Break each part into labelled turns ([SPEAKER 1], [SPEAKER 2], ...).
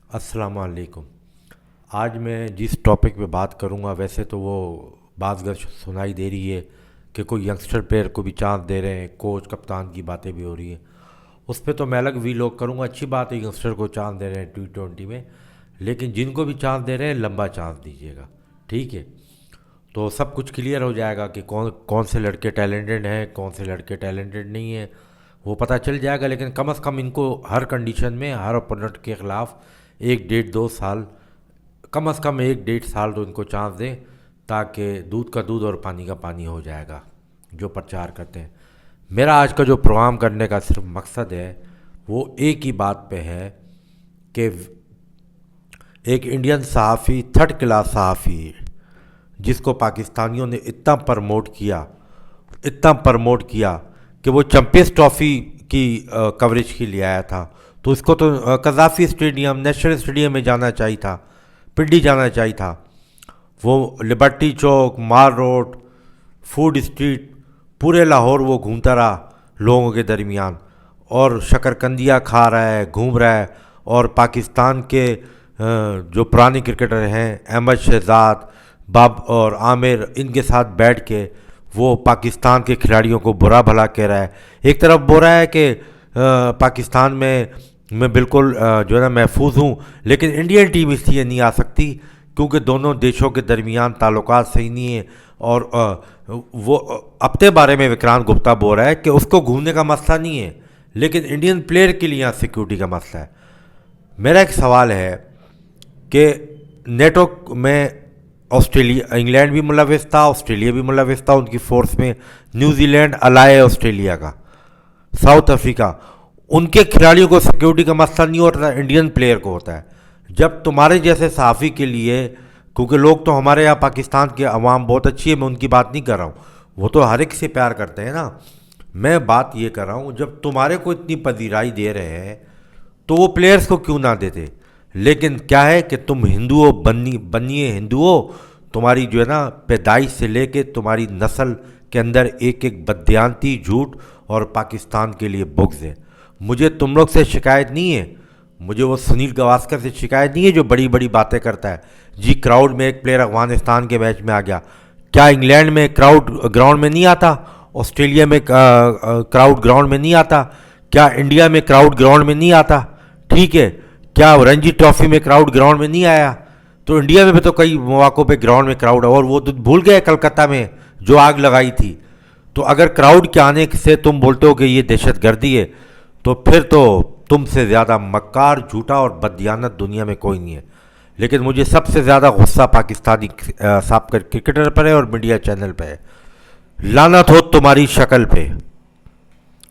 [SPEAKER 1] अस्सलाम वालेकुम। आज मैं जिस टॉपिक पे बात करूँगा वैसे तो वो बात अगर सुनाई दे रही है कि कोई यंगस्टर प्लेयर को भी चांस दे रहे हैं, कोच कप्तान की बातें भी हो रही हैं। उस पे तो मैं अलग वीलॉग करूँगा। अच्छी बात है यंगस्टर को चांस दे रहे हैं T20 में, लेकिन जिनको भी चांस दे रहे हैं लंबा चांस दीजिएगा, ठीक है। तो सब कुछ क्लियर हो जाएगा कि कौन कौन से लड़के टैलेंटेड हैं, कौन से लड़के टैलेंटेड नहीं हैं, वो पता चल जाएगा। लेकिन कम से कम इनको हर कंडीशन में हर ओपोनेंट के ख़िलाफ़ एक डेढ़ दो साल, कम से कम एक डेढ़ साल तो इनको चांस दें, ताकि दूध का दूध और पानी का पानी हो जाएगा जो प्रचार करते हैं। मेरा आज का जो प्रोग्राम करने का सिर्फ मकसद है वो एक ही बात पे है कि एक इंडियन सहाफ़ी, थर्ड क्लास सहाफ़ी, जिसको पाकिस्तानियों ने इतना प्रमोट किया कि वो चैंपियंस ट्रॉफ़ी की कवरेज के लिए आया था, तो इसको तो कज़ाफ़ी स्टेडियम, नेशनल स्टेडियम में जाना चाहिए था, पिंडी जाना चाहिए था। वो लिबर्टी चौक, माल रोड, फूड स्ट्रीट, पूरे लाहौर वो घूमता रहा लोगों के दरमियान, और शकरकंदियाँ खा रहा है, घूम रहा है। और पाकिस्तान के जो पुराने क्रिकेटर हैं, अहमद शहजाद, बाब और आमिर, इनके साथ बैठ के वो पाकिस्तान के खिलाड़ियों को बुरा भला कह रहा है। एक तरफ बोल रहा है कि पाकिस्तान में मैं बिल्कुल जो है ना महफूज हूँ, लेकिन इंडियन टीम इसलिए नहीं आ सकती क्योंकि दोनों देशों के दरमियान ताल्लुकात सही नहीं है। और वो अपने बारे में विक्रांत गुप्ता बोल रहा है कि उसको घूमने का मसला नहीं है, लेकिन इंडियन प्लेयर के लिए यहाँ सिक्योरिटी का मसला है। मेरा एक सवाल है कि नेटो में ऑस्ट्रेलिया, इंग्लैंड भी मुलविस था, ऑस्ट्रेलिया भी मुलविस था उनकी फोर्स में, न्यूजीलैंड अलाय ऑस्ट्रेलिया का, साउथ अफ्रीका, उनके खिलाड़ियों को सिक्योरिटी का मसला नहीं होता, इंडियन प्लेयर को होता है। जब तुम्हारे जैसे सहाफ़ी के लिए, क्योंकि लोग तो हमारे यहाँ पाकिस्तान के अवाम बहुत अच्छी है, मैं उनकी बात नहीं कर रहा हूँ, वो तो हर एक से प्यार करते हैं ना। मैं बात ये कर रहा हूँ, जब तुम्हारे को इतनी पजीराई दे रहे हैं तो वो प्लेयर्स को क्यों ना देते। लेकिन क्या है कि तुम हिंदू हो, बनिए हिंदू हो, तुम्हारी जो है ना पैदाइश से लेके तुम्हारी नस्ल के अंदर एक एक बददियानती, झूठ और पाकिस्तान के लिए बुग़्ज़ है। मुझे तुम लोग से शिकायत नहीं है, मुझे वो सुनील गावस्कर से शिकायत नहीं है जो बड़ी बड़ी बातें करता है। जी क्राउड में एक प्लेयर अफगानिस्तान के मैच में आ गया, क्या इंग्लैंड में क्राउड ग्राउंड में नहीं आता? ऑस्ट्रेलिया में क्राउड ग्राउंड में नहीं आता? क्या इंडिया में क्राउड ग्राउंड में नहीं आता? ठीक है, क्या रणजी ट्रॉफी में क्राउड ग्राउंड में नहीं आया? तो इंडिया में भी तो कई मौक़ों पे ग्राउंड में क्राउड है। और वो तो भूल गए कलकत्ता में जो आग लगाई थी। तो अगर क्राउड के आने से तुम बोलते हो कि ये दहशतगर्दी है, तो फिर तो तुमसे ज़्यादा मक्कार, झूठा और बददियानत दुनिया में कोई नहीं है। लेकिन मुझे सबसे ज़्यादा गुस्सा पाकिस्तानी साबिक़ क्रिकेटर पर है और मीडिया चैनल पे है। लानत हो तुम्हारी शक्ल पे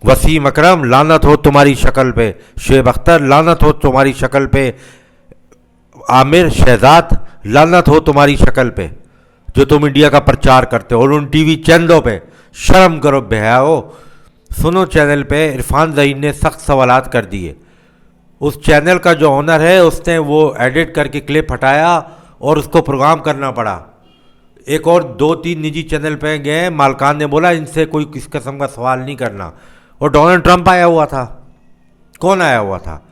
[SPEAKER 1] वसीम अकरम, लानत हो तुम्हारी शक्ल पे शुएब अख्तर, लानत हो तुम्हारी शक्ल पे आमिर शहजाद, लानत हो तुम्हारी शक्ल पे जो तुम इंडिया का प्रचार करते हो। और उन टीवी चैनलों पे शर्म करो, बेहया हो। सुनो चैनल पे इरफान ज़हीर ने सख्त सवालात कर दिए। उस चैनल का जो ऑनर है उसने वो एडिट करके क्लिप हटाया और उसको प्रोग्राम करना पड़ा। एक और दो तीन निजी चैनल पे गए, मालकान ने बोला इनसे कोई किस किस्म का सवाल नहीं करना। और डोनाल्ड ट्रंप आया हुआ था। कौन आया हुआ था?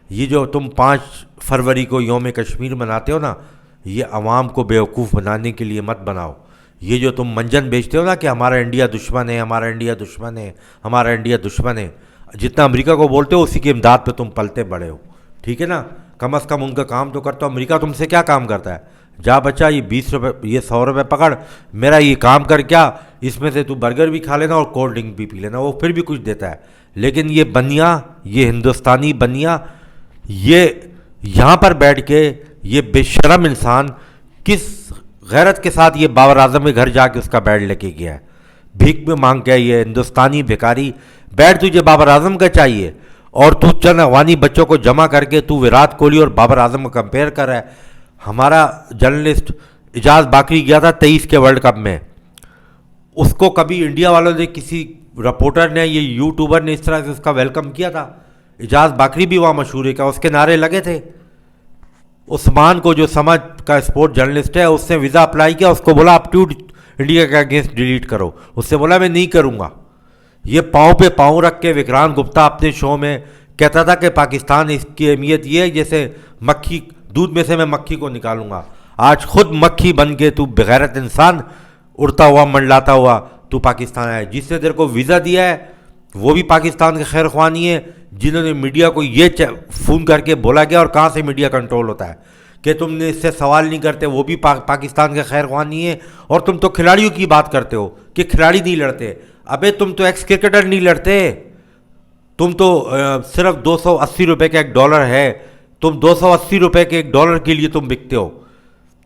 [SPEAKER 1] ये जो तुम 5 फरवरी को यौम कश्मीर मनाते हो ना, ये अवाम को बेवकूफ़ बनाने के लिए मत बनाओ। ये जो तुम मंजन बेचते हो ना कि हमारा इंडिया दुश्मन है, हमारा इंडिया दुश्मन है, हमारा इंडिया दुश्मन है, जितना अमेरिका को बोलते हो उसी की इमदाद पे तुम पलते बड़े हो, ठीक है ना। कम से कम उनका काम तो करते हो। अमेरिका तुमसे क्या काम करता है? जा बच्चा, ये 20 रुपये, ये 100 रुपये पकड़, मेरा ये काम कर, क्या इसमें से तू बर्गर भी खा लेना और कोल्ड ड्रिंक भी पी लेना, वो फिर भी कुछ देता है। लेकिन ये बनिया, ये हिंदुस्तानी बनिया, ये यहाँ पर बैठ के ये बेशरम इंसान किस गैरत के साथ ये बाबर आजम के घर जाके उसका बेड लेके गया है, भीख में मांग के। ये हिंदुस्तानी भिखारी, बैट तुझे बाबर आजम का चाहिए और तू चंद अवानी बच्चों को जमा करके तू विराट कोहली और बाबर आजम को कंपेयर कर रहा है। हमारा जर्नलिस्ट इजाज़ बाकरी गया था 23 के वर्ल्ड कप में, उसको कभी इंडिया वालों ने, किसी रिपोर्टर ने, ये यूट्यूबर ने इस तरह से उसका वेलकम किया था? इजाज़ बाकरी भी वहाँ मशहूर है, क्या उसके नारे लगे थे? उस्मान को, जो समझ का स्पोर्ट जर्नलिस्ट है, उसने वीज़ा अप्लाई किया, उसको बोला आप ट्वीट इंडिया के अगेंस्ट डिलीट करो, उससे बोला मैं नहीं करूँगा। ये पाँव पे पाँव रख के विक्रांत गुप्ता अपने शो में کہتا تھا کہ پاکستان اس کی اہمیت یہ ہے جیسے مکھی دودھ میں سے میں مکھی کو نکالوں گا. آج خود مکھی بن کے تو بغیرت انسان اڑتا ہوا منڈلاتا ہوا تو پاکستان آیا. جس نے تیرے کو ویزا دیا ہے وہ بھی پاکستان کے خیر خواہ نہیں ہے. جنہوں نے میڈیا کو یہ فون کر کے بولا گیا, اور کہاں سے میڈیا کنٹرول ہوتا ہے کہ تم نے اس سے سوال نہیں کرتے, وہ بھی پاکستان کے خیر خواہ نہیں ہے. اور تم تو کھلاڑیوں کی بات کرتے ہو کہ کھلاڑی نہیں لڑتے. ابے تم تو ایکس کرکٹر نہیں لڑتے, تم تو صرف 280 روپے کا $1 ہے, تم 280 روپے کے $1 کے لیے تم بکتے ہو.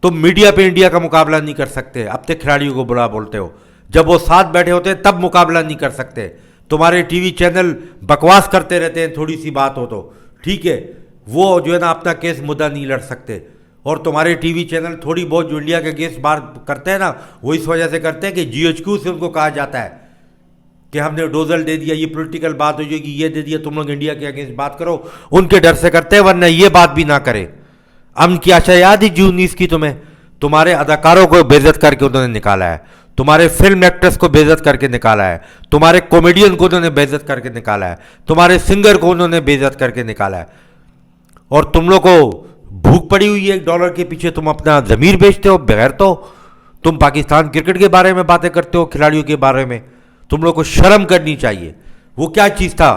[SPEAKER 1] تم میڈیا پہ انڈیا کا مقابلہ نہیں کر سکتے, اب تک کھلاڑیوں کو برا بولتے ہو. جب وہ ساتھ بیٹھے ہوتے ہیں تب مقابلہ نہیں کر سکتے. تمہارے ٹی وی چینل بکواس کرتے رہتے ہیں, تھوڑی سی بات ہو تو ٹھیک ہے, وہ جو ہے نا اپنا کیس مدعا نہیں لڑ سکتے. اور تمہارے ٹی وی چینل تھوڑی بہت جو انڈیا کے کیس بات کرتے ہیں نا, وہ اس وجہ سے کرتے ہیں کہ GHQ سے ان کو کہا جاتا ہے کہ ہم نے ڈوزل دے دیا, یہ پولیٹیکل بات ہو جائے گی, یہ دے دیا, تم لوگ انڈیا کے اگینسٹ بات کرو. ان کے ڈر سے کرتے ہیں, ورنہ یہ بات بھی نہ کرے. امن کی آشا یاد ہی June 19 کی تمہیں, تمہارے اداکاروں کو بے عزت کر کے انہوں نے نکالا ہے, تمہارے فلم ایکٹرس کو بے عزت کر کے نکالا ہے, تمہارے کامیڈین کو انہوں نے بے عزت کر کے نکالا ہے, تمہارے سنگر کو انہوں نے بے عزت کر کے نکالا ہے. اور تم لوگ کو بھوک پڑی ہوئی ہے $1 کے پیچھے, تم اپنا ضمیر بیچتے ہو بغیر تو. تم پاکستان کرکٹ کے بارے میں باتیں کرتے ہو, کھلاڑیوں کے بارے میں. تم لوگ کو شرم کرنی چاہیے. وہ کیا چیز تھا,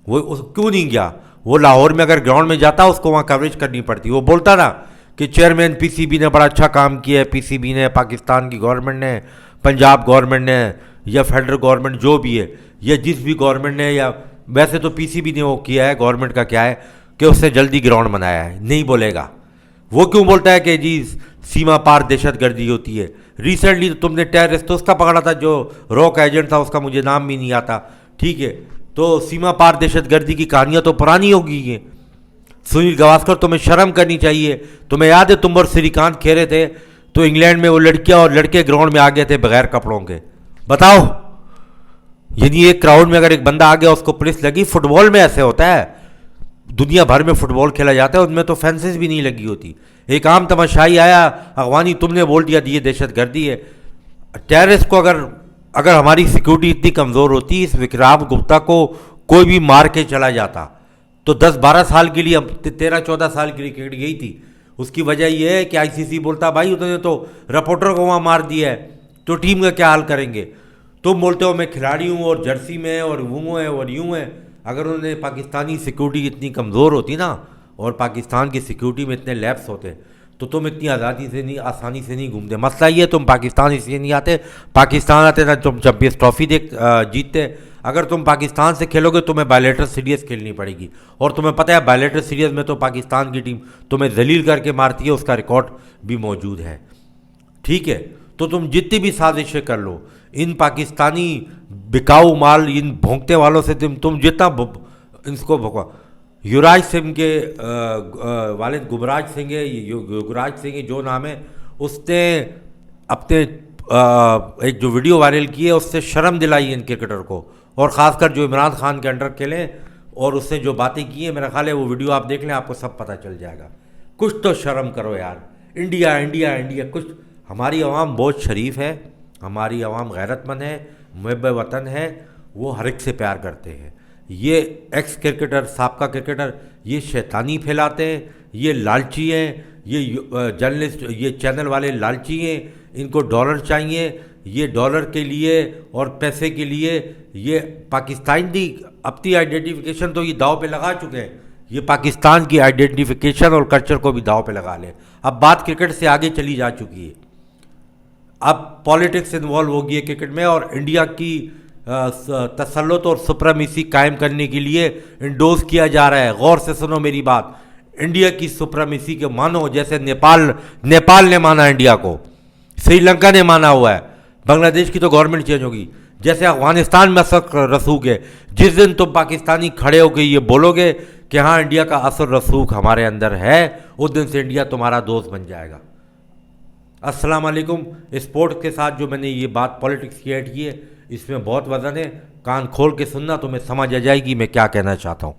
[SPEAKER 1] وہ کیوں نہیں گیا؟ وہ لاہور میں اگر گراؤنڈ میں جاتا اس کو وہاں کوریج کرنی پڑتی. وہ بولتا نا کہ چیئرمین PCB نے بڑا اچھا کام کیا ہے, PCB نے, پاکستان کی گورنمنٹ نے, پنجاب گورنمنٹ نے, یا فیڈرل گورنمنٹ جو بھی ہے, یا جس بھی گورنمنٹ نے, یا ویسے تو PCB نے وہ کیا ہے, گورنمنٹ کا کیا ہے کہ اس نے جلدی گراؤنڈ بنایا ہے. نہیں بولے گا. وہ کیوں بولتا ہے کہ جی سیما پار دہشت گردی ہوتی ہے؟ ریسنٹلی تو تم نے ٹیررسٹ تو اس کا پکڑا تھا جو روک ایجنٹ تھا, اس کا مجھے نام بھی نہیں آتا, ٹھیک ہے. تو سیما پار دہشت گردی کی کہانیاں تو پرانی ہو گئی ہیں. سنیل گواسکر, تمہیں شرم کرنی چاہیے. تمہیں یاد ہے تم اور سری کانت کھیلے تھے تو انگلینڈ میں وہ لڑکیاں اور لڑکے گراؤنڈ میں آ گئے تھے بغیر کپڑوں کے. بتاؤ, یعنی ایک کراؤڈ میں اگر ایک بندہ آ گیا اس کو پولیس لگی. فٹ بال میں ایسے ہوتا ہے, دنیا بھر میں فٹ بال کھیلا جاتا ہے, ان میں تو فینسز بھی نہیں لگی ہوتی. ایک عام تماشائی آیا اغوانی, تم نے بول دیا یہ دہشت گردی ہے. ٹیررسٹ کو اگر ہماری سیکورٹی اتنی کمزور ہوتی, اس وکرام گپتا کو کوئی بھی مار کے چلا جاتا تو 10-12 سال کے لیے, 13-14 سال کے لیے کرکٹ گئی تھی. اس کی وجہ یہ ہے کہ ICC بولتا بھائی انہوں نے تو رپورٹر کو وہاں مار دیا ہے, تو ٹیم کا کیا حال کریں گے؟ تم بولتے ہو میں کھلاڑی ہوں اور جرسی میں اور وہ ہے اور یوں ہے. اگر انہوں نے پاکستانی سیکورٹی اتنی کمزور ہوتی نا, اور پاکستان کی سیکورٹی میں اتنے لیپس ہوتے, تو تم اتنی آسانی سے نہیں گھومتے. مسئلہ یہ ہے تم پاکستان اس لیے نہیں آتے. پاکستان آتے نا تم چیمپئنز ٹرافی جیتتے. اگر تم پاکستان سے کھیلو گے تمہیں بائیلیٹرل سیریز کھیلنی پڑے گی, اور تمہیں پتہ ہے بائیلیٹرل سیریز میں تو پاکستان کی ٹیم تمہیں ذلیل کر کے مارتی ہے, اس کا ریکارڈ بھی موجود ہے, ٹھیک ہے. تو تم جتنی بھی سازشیں کر لو, ان پاکستانی بکاؤ مال, ان بھونکتے والوں سے تم جتنا ان کو بھونکا. یوراج سنگھ کے والد گبراج سنگھ ہے, یوگراج سنگھ جو نام ہے, اس نے اپنے ایک جو ویڈیو وائرل کی ہے اس سے شرم دلائی ان کرکٹر کو, اور خاص کر جو عمران خان کے انڈر کھیلے اور اس سے جو باتیں کی ہیں. میرا خیال ہے وہ ویڈیو آپ دیکھ لیں, آپ کو سب پتہ چل جائے گا. کچھ تو شرم کرو یار. انڈیا انڈیا انڈیا, کچھ. ہماری عوام بہت شریف ہے, ہماری عوام غیرت مند ہے, محب وطن ہے, وہ ہر ایک سے پیار کرتے ہیں. یہ ایکس کرکٹر, سابقہ کرکٹر, یہ شیطانی پھیلاتے ہیں, یہ لالچی ہیں, یہ جرنلسٹ, یہ چینل والے لالچی ہیں. ان کو ڈالر چاہیے, یہ ڈالر کے لیے اور پیسے کے لیے یہ پاکستان کی اپنی آئیڈینٹیفیکیشن تو یہ داؤ پہ لگا چکے ہیں. یہ پاکستان کی آئیڈینٹیفیکیشن اور کلچر کو بھی داؤ پہ لگا لیں. اب بات کرکٹ سے آگے چلی جا چکی ہے, اب پالیٹکس انوالو ہو گئی ہے کرکٹ میں, اور انڈیا کی تسلط اور سپریمیسی قائم کرنے کے لیے انڈوز کیا جا رہا ہے. غور سے سنو میری بات. انڈیا کی سپریمیسی کے مانو, جیسے نیپال نے مانا انڈیا کو, سری لنکا نے مانا ہوا ہے, بنگلہ دیش کی تو گورنمنٹ چینج ہوگی, جیسے افغانستان میں اثر رسوخ ہے. جس دن تم پاکستانی کھڑے ہو کے یہ بولو گے کہ ہاں انڈیا کا اثر رسوخ ہمارے اندر ہے, اس دن سے انڈیا تمہارا دوست بن جائے گا. السلام علیکم. اسپورٹ کے ساتھ جو میں نے یہ بات پالیٹکس کی ایڈ کی ہے, اس میں بہت وزن ہے. کان کھول کے سننا, تمہیں سمجھ آ جائے گی میں کیا کہنا چاہتا ہوں.